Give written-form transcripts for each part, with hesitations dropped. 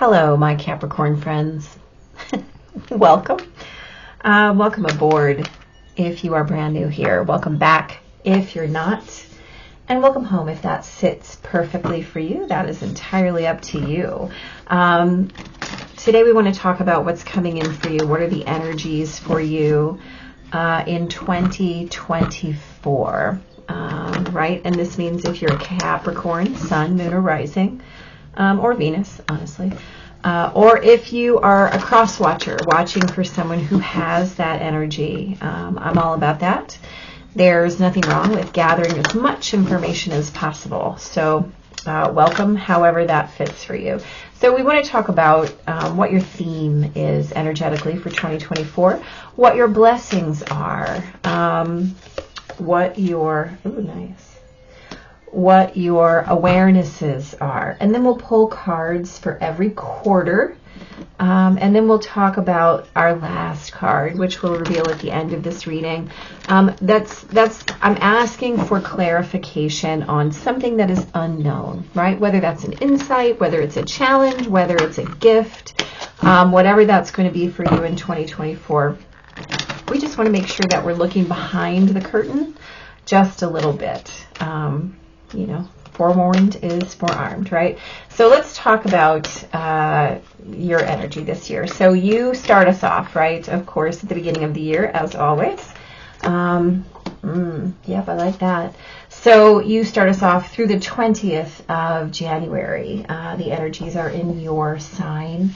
Hello, my Capricorn friends. Welcome. Welcome aboard if you are brand new here. Welcome back if you're not. And welcome home if that sits perfectly for you. That is entirely up to you. Today we want to talk about what's coming in for you. What are the energies for you in 2024? Right? And this means if you're a Capricorn, Sun, Moon, or Rising, or Venus, honestly, or if you are a cross watcher, watching for someone who has that energy. I'm all about that. There's nothing wrong with gathering as much information as possible. So welcome however that fits for you. So we want to talk about what your theme is energetically for 2024, what your blessings are, what your awarenesses are, and then we'll pull cards for every quarter, and then we'll talk about our last card, which we'll reveal at the end of this reading. I'm asking for clarification on something that is unknown, right? Whether that's an insight, whether it's a challenge, whether it's a gift, whatever that's going to be for you in 2024. We just want to make sure that we're looking behind the curtain just a little bit. You know, forewarned is forearmed, right? So let's talk about your energy this year. So you start us off, right? Of course, at the beginning of the year, as always. Yep, I like that. So you start us off through the 20th of January. The energies are in your sign.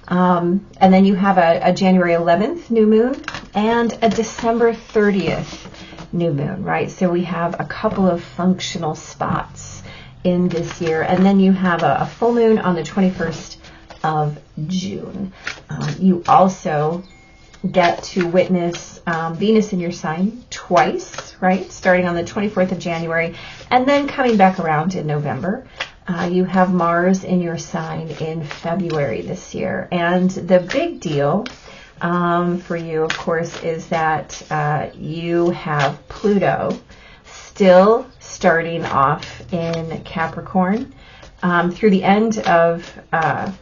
And then you have a January 11th new moon and a December 30th new moon, right? So we have a couple of functional spots in this year. And then you have a full moon on the 21st of June. You also get to witness Venus in your sign twice, right? Starting on the 24th of January and then coming back around in November. You have Mars in your sign in February this year. And the big deal for you, of course, is that you have Pluto still starting off in Capricorn through the end of, at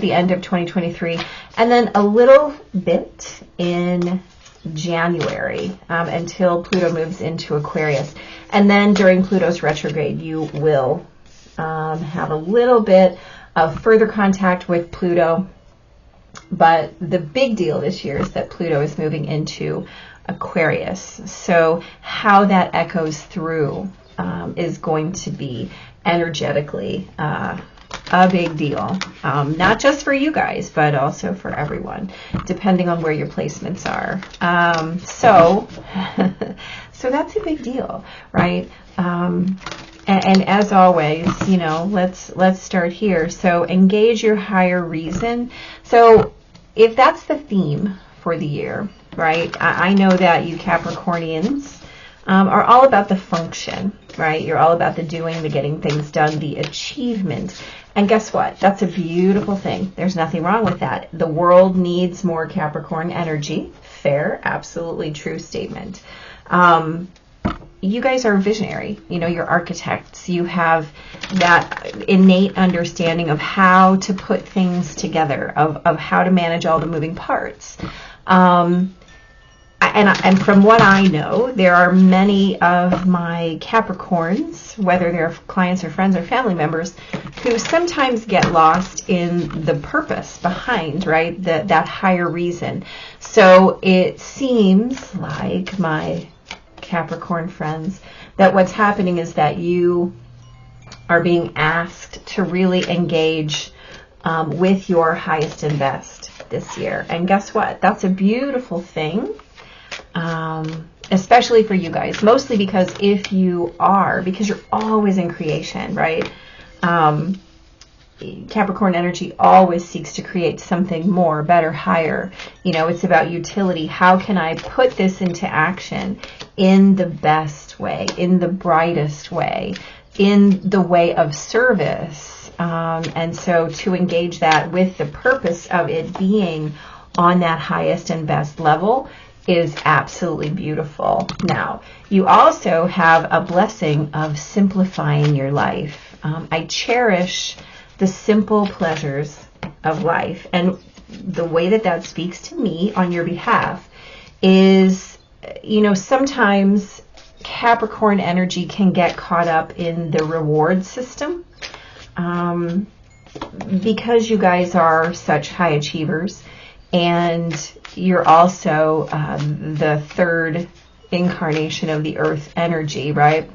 the end of 2023, and then a little bit in January until Pluto moves into Aquarius. And then during Pluto's retrograde, you will have a little bit of further contact with Pluto. But the big deal this year is that Pluto is moving into Aquarius. So how that echoes through is going to be energetically a big deal. Not just for you guys, but also for everyone, depending on where your placements are. So that's a big deal, right? And as always, you know, let's start here. So engage your higher reason. So if that's the theme for the year, right? I know that you Capricornians are all about the function, right? You're all about the doing, the getting things done, the achievement. And guess what? That's a beautiful thing. There's nothing wrong with that. The world needs more Capricorn energy. Fair, absolutely true statement. You guys are visionary, you know, you're architects. You have that innate understanding of how to put things together, of how to manage all the moving parts. And from what I know, there are many of my Capricorns, whether they're clients or friends or family members, who sometimes get lost in the purpose behind, right, that higher reason. So it seems like, my Capricorn friends, that what's happening is that you are being asked to really engage with your highest and best this year. And guess what? That's a beautiful thing, especially for you guys, mostly because because you're always in creation, right? Capricorn energy always seeks to create something more, better, higher. You know, it's about utility. How can I put this into action in the best way, in the brightest way, in the way of service? And so to engage that with the purpose of it being on that highest and best level is absolutely beautiful. Now, you also have a blessing of simplifying your life. I cherish the simple pleasures of life. And the way that that speaks to me on your behalf is, you know, sometimes Capricorn energy can get caught up in the reward system. Because you guys are such high achievers, and you're also the third incarnation of the earth energy, right?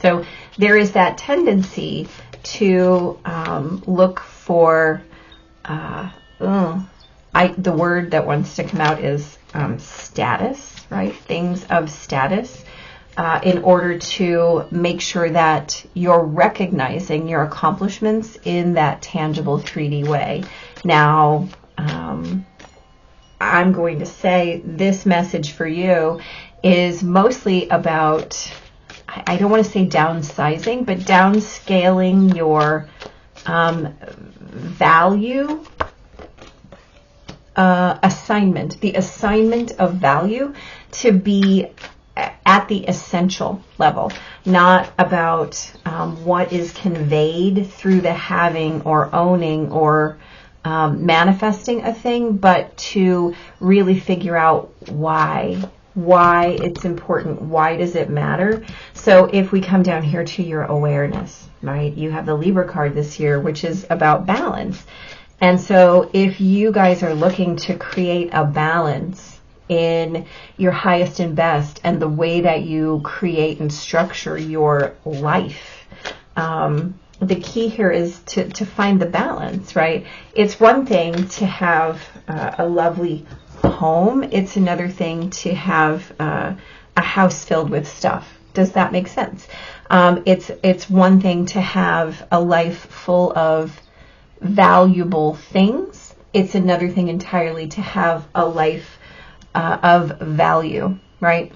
So there is that tendency to look for, the word that wants to come out is status, right? Things of status. In order to make sure that you're recognizing your accomplishments in that tangible 3D way. Now, I'm going to say this message for you is mostly about, I don't want to say downsizing, but downscaling your value assignment, the assignment of value to be at the essential level, not about what is conveyed through the having or owning or manifesting a thing, but to really figure out why it's important, why does it matter. So if we come down here to your awareness, right, you have the Libra card this year, which is about balance. And so if you guys are looking to create a balance in your highest and best and the way that you create and structure your life, the key here is to find the balance, right? It's one thing to have a lovely home. It's another thing to have a house filled with stuff. Does that make sense? It's one thing to have a life full of valuable things. It's another thing entirely to have a life of value, right?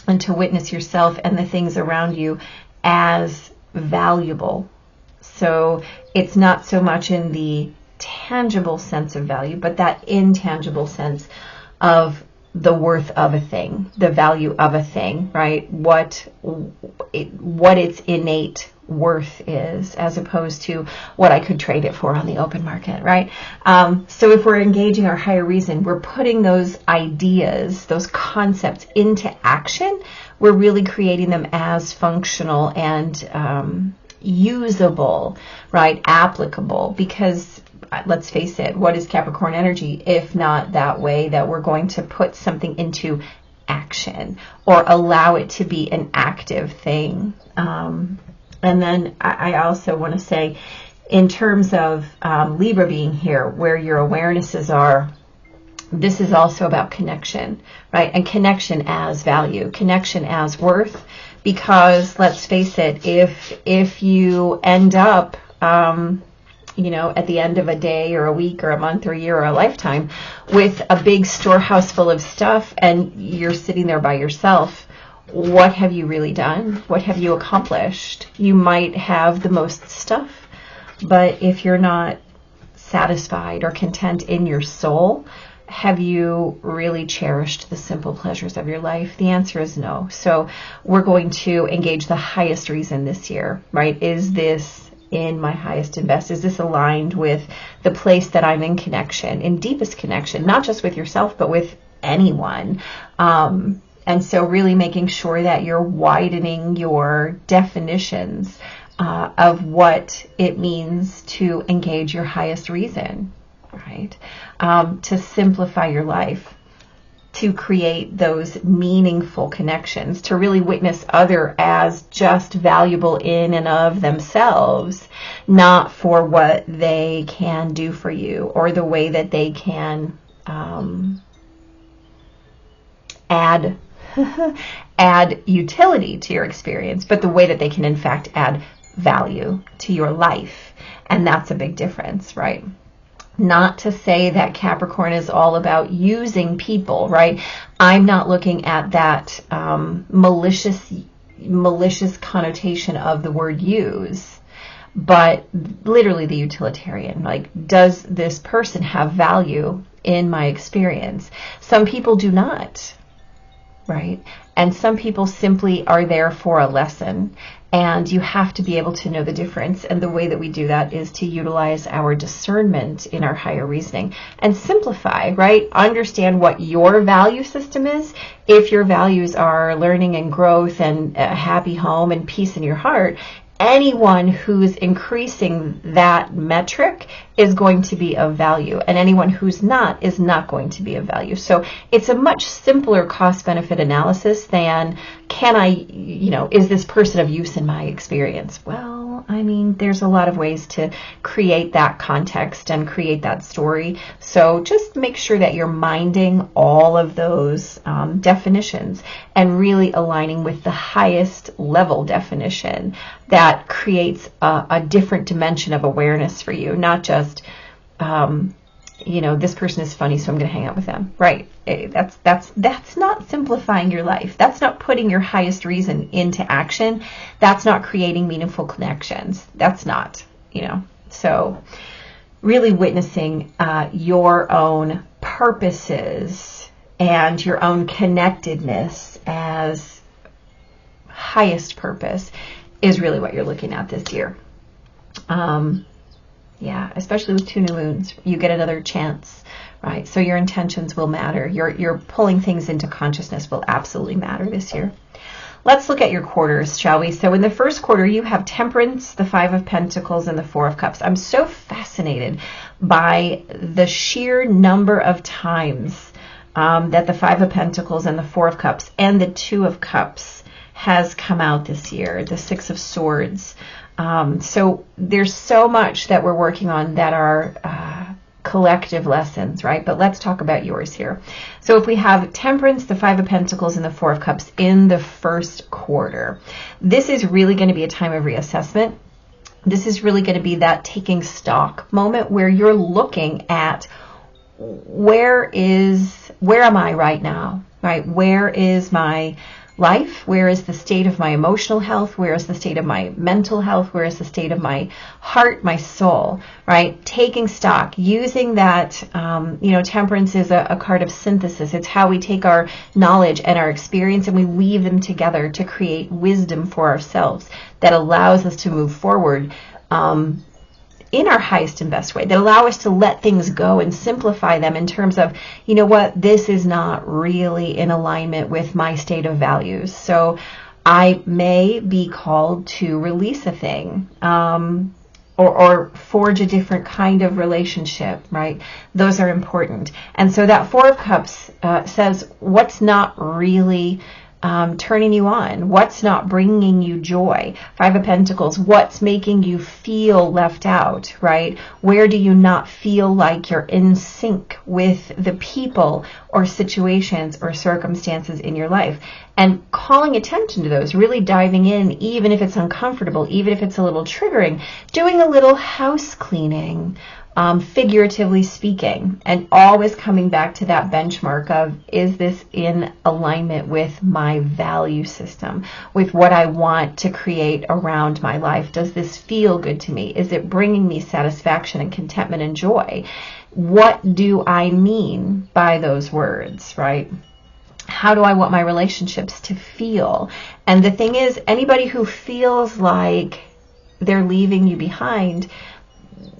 And to witness yourself and the things around you as valuable. So it's not so much in the tangible sense of value, but that intangible sense of the worth of a thing, the value of a thing, right? What its innate worth is, as opposed to what I could trade it for on the open market, right? So if we're engaging our higher reason, we're putting those ideas, those concepts into action. We're really creating them as functional and usable, right? Applicable, because let's face it, what is Capricorn energy if not that way that we're going to put something into action or allow it to be an active thing. And then I also want to say, in terms of Libra being here, where your awarenesses are, this is also about connection, right? And connection as value, connection as worth, because let's face it, if you end up, at the end of a day or a week or a month or a year or a lifetime with a big storehouse full of stuff and you're sitting there by yourself, what have you really done? What have you accomplished? You might have the most stuff, but if you're not satisfied or content in your soul, have you really cherished the simple pleasures of your life? The answer is no. So we're going to engage the highest reason this year, right? Is this in my highest and best? Is this aligned with the place that I'm in connection, in deepest connection, not just with yourself, but with anyone? And so really making sure that you're widening your definitions of what it means to engage your highest reason, right? To simplify your life, to create those meaningful connections, to really witness other as just valuable in and of themselves, not for what they can do for you or the way that they can add utility to your experience, but the way that they can in fact add value to your life. And that's a big difference, right? Not to say that Capricorn is all about using people, right? I'm not looking at that malicious connotation of the word use, but literally the utilitarian. Like, does this person have value in my experience? Some people do not. right? And some people simply are there for a lesson. And you have to be able to know the difference. And the way that we do that is to utilize our discernment in our higher reasoning and simplify, right? Understand what your value system is. If your values are learning and growth and a happy home and peace in your heart, anyone who's increasing that metric is going to be of value, and anyone who's not is not going to be of value. So it's a much simpler cost-benefit analysis than, can I, is this person of use in my experience? Well, I mean, there's a lot of ways to create that context and create that story. So just make sure that you're minding all of those definitions and really aligning with the highest level definition that creates a different dimension of awareness for you, not just, this person is funny, so I'm going to hang out with them. Right. That's not simplifying your life. That's not putting your highest reason into action. That's not creating meaningful connections. That's not, so really witnessing your own purposes and your own connectedness as highest purpose is really what you're looking at this year. Especially with 2 new moons, you get another chance, right? So your intentions will matter. Your pulling things into consciousness will absolutely matter this year. Let's look at your quarters, shall we? So in the first quarter, you have Temperance, the 5 of Pentacles, and the 4 of Cups. I'm so fascinated by the sheer number of times that the 5 of Pentacles and the 4 of Cups and the 2 of Cups has come out this year, the 6 of Swords. So there's so much that we're working on that are collective lessons, right? But let's talk about yours here. So if we have Temperance, the 5 of Pentacles, and the 4 of Cups in the first quarter, this is really going to be a time of reassessment. This is really going to be that taking stock moment where you're looking at where am I right now, right? Where is my life? Where is the state of my emotional health? Where is the state of my mental health? Where is the state of my heart, my soul, right? Taking stock, using that, Temperance is a card of synthesis. It's how we take our knowledge and our experience and we weave them together to create wisdom for ourselves that allows us to move forward in our highest and best way, that allow us to let things go and simplify them in terms of, this is not really in alignment with my state of values. So I may be called to release a thing, or forge a different kind of relationship, right? Those are important. And so that 4 of Cups says what's not really turning you on, what's not bringing you joy. 5 of Pentacles, what's making you feel left out, right? Where do you not feel like you're in sync with the people or situations or circumstances in your life? And calling attention to those, really diving in, even if it's uncomfortable, even if it's a little triggering, doing a little house cleaning, figuratively speaking, and always coming back to that benchmark of, is this in alignment with my value system, with what I want to create around my life? Does this feel good to me? Is it bringing me satisfaction and contentment and joy? What do I mean by those words, right? How do I want my relationships to feel? And the thing is, anybody who feels like they're leaving you behind,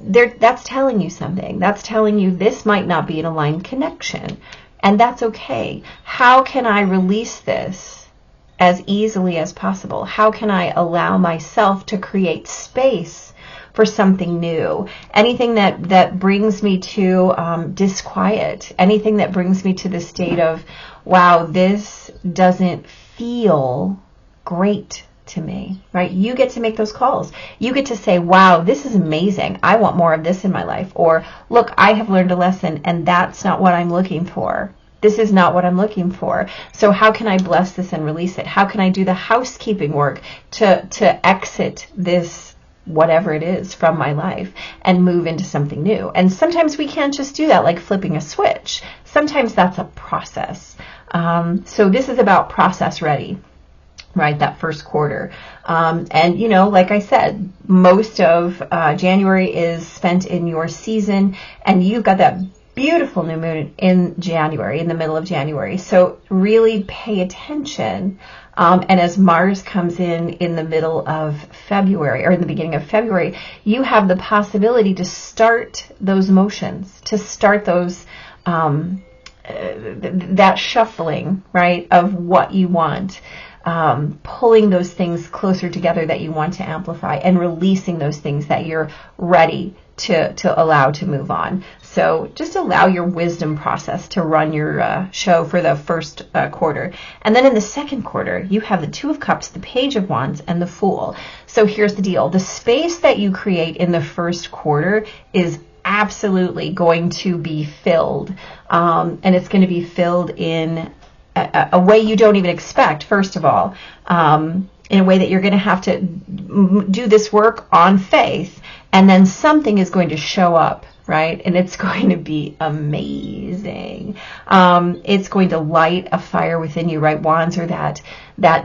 that's telling you something. That's telling you this might not be an aligned connection. And that's okay. How can I release this as easily as possible? How can I allow myself to create space for something new? Anything that brings me to disquiet, anything that brings me to the state of, wow, this doesn't feel great to me, right? You get to make those calls. You get to say, wow, this is amazing. I want more of this in my life. Or, look, I have learned a lesson and that's not what I'm looking for. This is not what I'm looking for. So how can I bless this and release it? How can I do the housekeeping work to exit this, whatever it is, from my life and move into something new? And sometimes we can't just do that like flipping a switch. Sometimes that's a process. So this is about process ready, right? That first quarter. And, like I said, most of January is spent in your season, and you've got that beautiful new moon in January, in the middle of January. So really pay attention. And as Mars comes in the middle of February, or in the beginning of February, you have the possibility to start those motions, to start those, that shuffling, right, of what you want. Pulling those things closer together that you want to amplify, and releasing those things that you're ready to allow to move on. So just allow your wisdom process to run your show for the first quarter. And then in the second quarter, you have the Two of Cups, the Page of Wands, and the Fool. So here's the deal. The space that you create in the first quarter is absolutely going to be filled. And it's going to be filled in a way you don't even expect, first of all, in a way that you're going to have to do this work on faith, and then something is going to show up, right? And it's going to be amazing. It's going to light a fire within you, right? Wands are that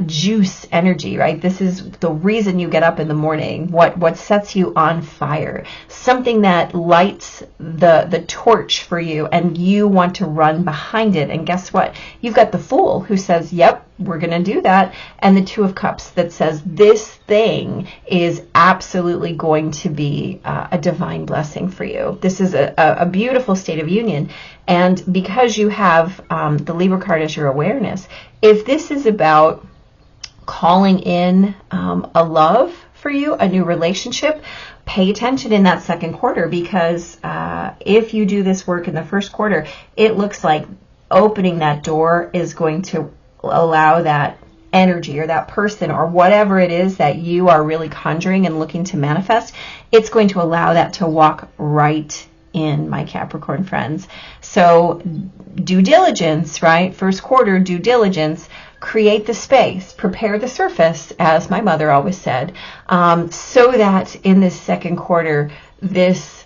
juice energy, right? This is the reason you get up in the morning, what sets you on fire, something that lights the torch for you, and you want to run behind it. And guess what? You've got the Fool who says, yep, we're going to do that. And the Two of Cups that says this thing is absolutely going to be a divine blessing for you. This is a beautiful state of union. And because you have the Libra card as your awareness, if this is about calling in a love for you, a new relationship, pay attention in that second quarter, because if you do this work in the first quarter, it looks like opening that door is going to allow that energy or that person or whatever it is that you are really conjuring and looking to manifest, it's going to allow that to walk right in, my Capricorn friends. So due diligence, right? First quarter, due diligence, create the space, prepare the surface, as my mother always said, so that in this second quarter, this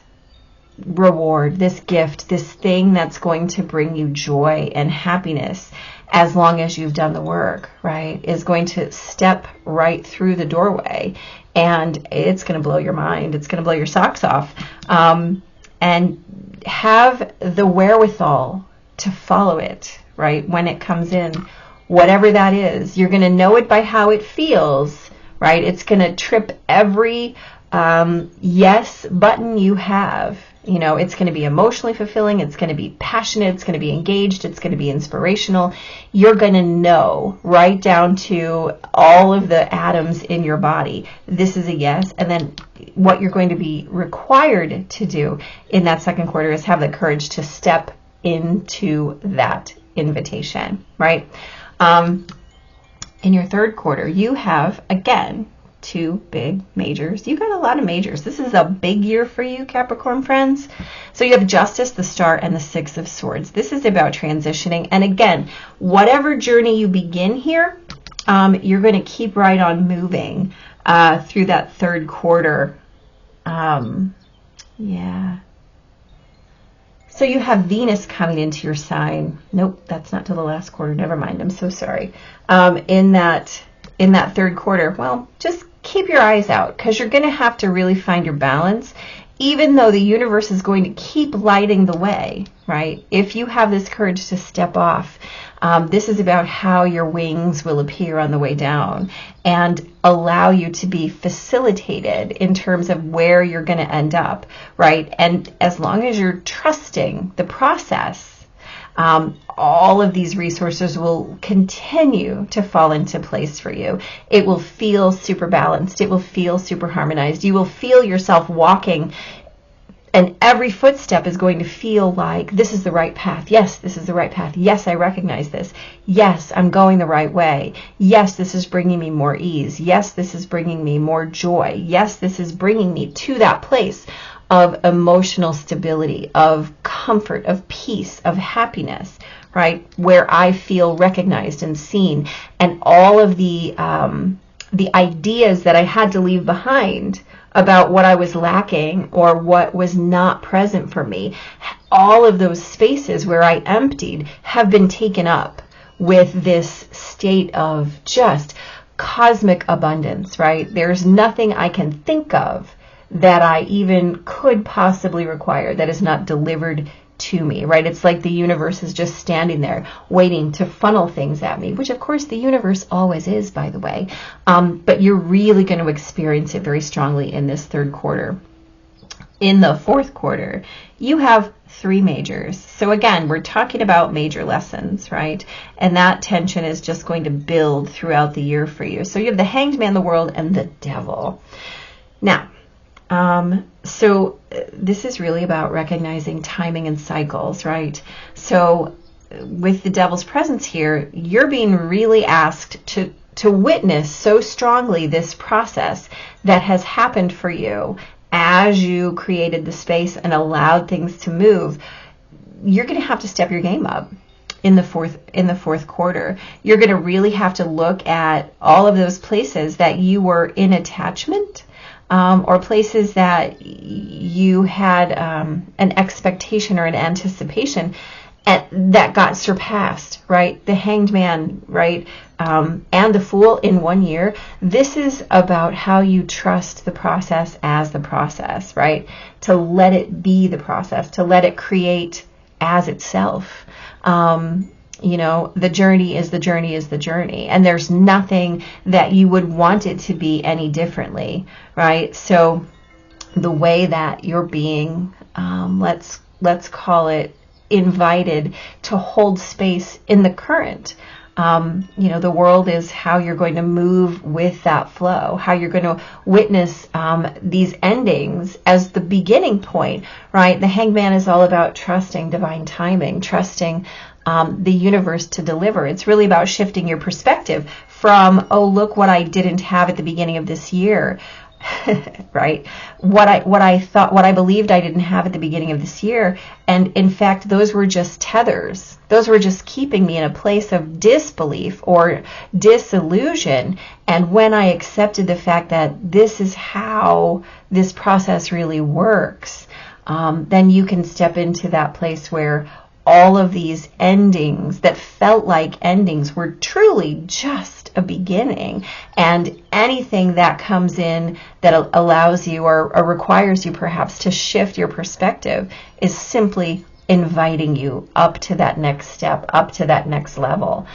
reward, this gift, this thing that's going to bring you joy and happiness, as long as you've done the work, right, is going to step right through the doorway, and it's going to blow your mind. It's going to blow your socks off. And have the wherewithal to follow it, right, when it comes in, whatever that is. You're going to know it by how it feels, right? It's going to trip every yes button you have. You know, it's going to be emotionally fulfilling. It's going to be passionate. It's going to be engaged. It's going to be inspirational. You're going to know right down to all of the atoms in your body, this is a yes. And then what you're going to be required to do in that second quarter is have the courage to step into that invitation, right? In your third quarter, you have, again, two big majors. You got a lot of majors. This is a big year for you, Capricorn friends. So you have Justice, the Star, and the Six of Swords. This is about transitioning. And again, whatever journey you begin here, you're going to keep right on moving through that third quarter. Yeah. So you have Venus coming into your sign. Nope, that's not till the last quarter. Never mind. I'm so sorry. In that third quarter, well, just keep your eyes out, because you're going to have to really find your balance, even though the universe is going to keep lighting the way, right? If you have this courage to step off, this is about how your wings will appear on the way down and allow you to be facilitated in terms of where you're going to end up, right? And as long as you're trusting the process, all of these resources will continue to fall into place for you. It will feel super balanced. It will feel super harmonized. You will feel yourself walking, and every footstep is going to feel like this is the right path. Yes, this is the right path. Yes, I recognize this. Yes, I'm going the right way. Yes, this is bringing me more ease. Yes, this is bringing me more joy. Yes, this is bringing me to that place of emotional stability, of comfort, of peace, of happiness, right? Where I feel recognized and seen, and all of the ideas that I had to leave behind about what I was lacking or what was not present for me, all of those spaces where I emptied have been taken up with this state of just cosmic abundance, right? There's nothing I can think of that I even could possibly require that is not delivered to me, right? It's like the universe is just standing there waiting to funnel things at me, which of course the universe always is, by the way. But you're really going to experience it very strongly in this third quarter. In the fourth quarter, you have 3 majors. So again, we're talking about major lessons, right? And that tension is just going to build throughout the year for you. So you have the Hanged Man, the World, and the Devil. Now, so this is really about recognizing timing and cycles, right? So with the Devil's presence here, you're being really asked to witness so strongly this process that has happened for you as you created the space and allowed things to move. You're going to have to step your game up in the fourth quarter. You're going to really have to look at all of those places that you were in attachment, or places that you had an expectation or an anticipation that got surpassed, right? The Hanged Man, right? And the Fool in 1 year. This is about how you trust the process as the process, right? To let it be the process, to let it create as itself. You know, the journey is the journey is the journey. And there's nothing that you would want it to be any differently, right? So the way that you're being, let's call it, invited to hold space in the current. You know, the world is how you're going to move with that flow, how you're going to witness these endings as the beginning point, right? The Hanged Man is all about trusting divine timing, trusting the universe to deliver. It's really about shifting your perspective from, oh, look what I didn't have at the beginning of this year, right? What I believed I didn't have at the beginning of this year. And in fact, those were just tethers. Those were just keeping me in a place of disbelief or disillusion. And when I accepted the fact that this is how this process really works, then you can step into that place where all of these endings that felt like endings were truly just a beginning. And anything that comes in that allows you or requires you perhaps to shift your perspective is simply inviting you up to that next step, up to that next level.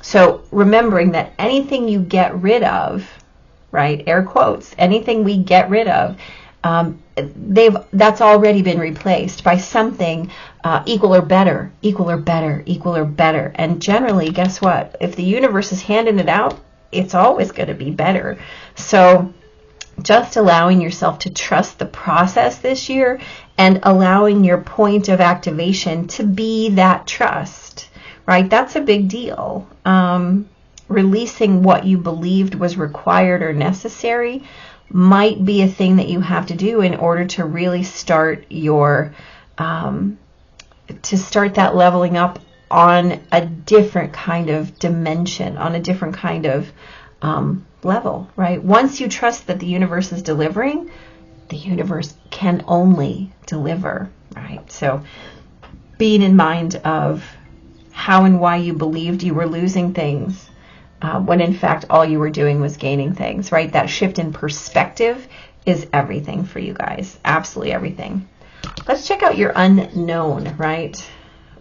So remembering that anything you get rid of, right, air quotes, anything we get rid of, that's already been replaced by something equal or better, equal or better, equal or better. And generally, guess what? If the universe is handing it out, it's always going to be better. So just allowing yourself to trust the process this year and allowing your point of activation to be that trust, right? That's a big deal. Releasing what you believed was required or necessary might be a thing that you have to do in order to really start your to start that leveling up on a different kind of dimension, on a different kind of level, right? Once you trust that the universe is delivering, the universe can only deliver, right? So being in mind of how and why you believed you were losing things, when in fact all you were doing was gaining things, right? That shift in perspective is everything for you guys. Absolutely everything. Let's check out your unknown, right?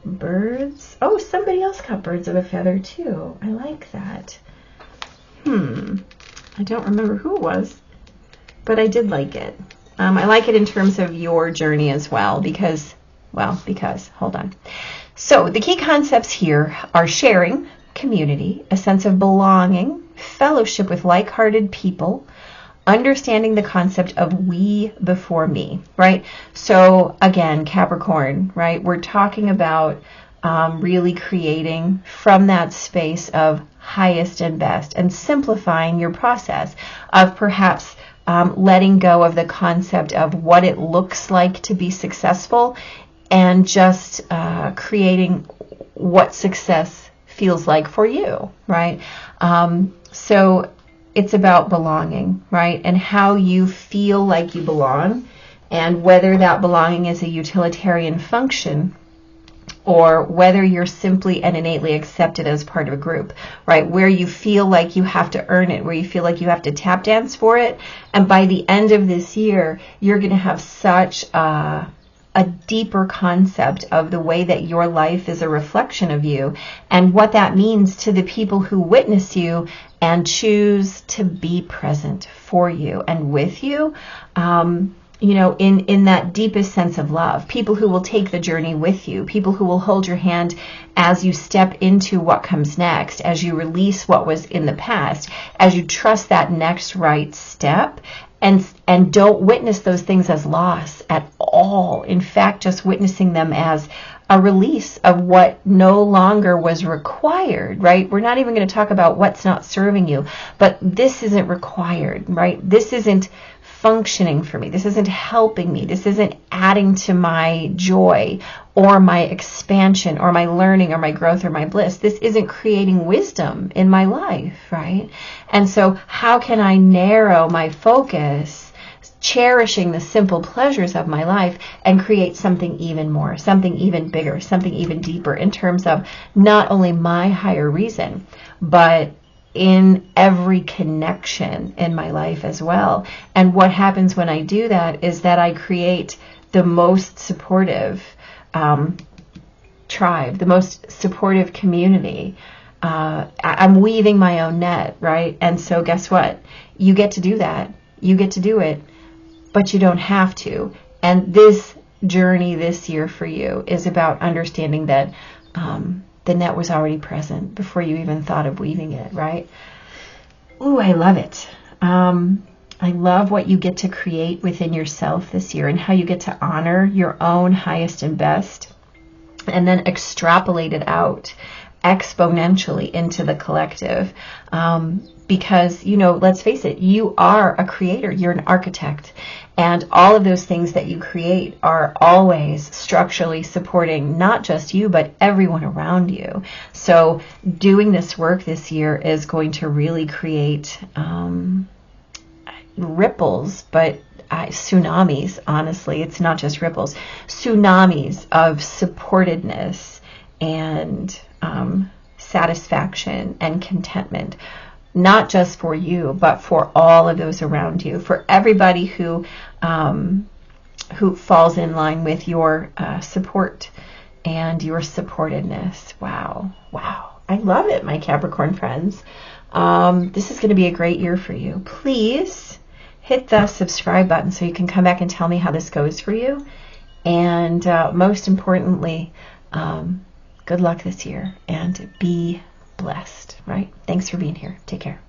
Birds. Oh, somebody else got birds of a feather too. I like that. I don't remember who it was, but I did like it. I like it in terms of your journey as well because, hold on. So the key concepts here are sharing, community, a sense of belonging, fellowship with like-hearted people, understanding the concept of we before me, right? So again, Capricorn, right? We're talking about really creating from that space of highest and best and simplifying your process of perhaps letting go of the concept of what it looks like to be successful and just creating what success feels like for you, right? So it's about belonging, right? And how you feel like you belong and whether that belonging is a utilitarian function or whether you're simply and innately accepted as part of a group, right? Where you feel like you have to earn it, where you feel like you have to tap dance for it. And by the end of this year, you're going to have such a a deeper concept of the way that your life is a reflection of you and what that means to the people who witness you and choose to be present for you and with you, you know, in that deepest sense of love. People who will take the journey with you, people who will hold your hand as you step into what comes next, as you release what was in the past, as you trust that next right step, and don't witness those things as loss at all. In fact, just witnessing them as a release of what no longer was required, right? We're not even going to talk about what's not serving you, but this isn't required, right? This isn't functioning for me. This isn't helping me. This isn't adding to my joy or my expansion or my learning or my growth or my bliss. This isn't creating wisdom in my life, right? And so how can I narrow my focus, cherishing the simple pleasures of my life, and create something even more, something even bigger, something even deeper in terms of not only my higher reason, but in every connection in my life as well. And what happens when I do that is that I create the most supportive tribe, the most supportive community. I'm weaving my own net, right? And so guess what? You get to do that. You get to do it, but you don't have to. And this journey this year for you is about understanding that the net was already present before you even thought of weaving it, right? Ooh, I love it. I love what you get to create within yourself this year and how you get to honor your own highest and best and then extrapolate it out exponentially into the collective. Because, you know, let's face it, you are a creator, you're an architect, and all of those things that you create are always structurally supporting not just you, but everyone around you. So doing this work this year is going to really create ripples, but tsunamis, honestly. It's not just ripples, tsunamis of supportedness and satisfaction and contentment, not just for you, but for all of those around you, for everybody who falls in line with your support and your supportedness. Wow. Wow. I love it, my Capricorn friends. This is going to be a great year for you. Please hit the subscribe button so you can come back and tell me how this goes for you. And most importantly, good luck this year and be blessed, right? Thanks for being here. Take care.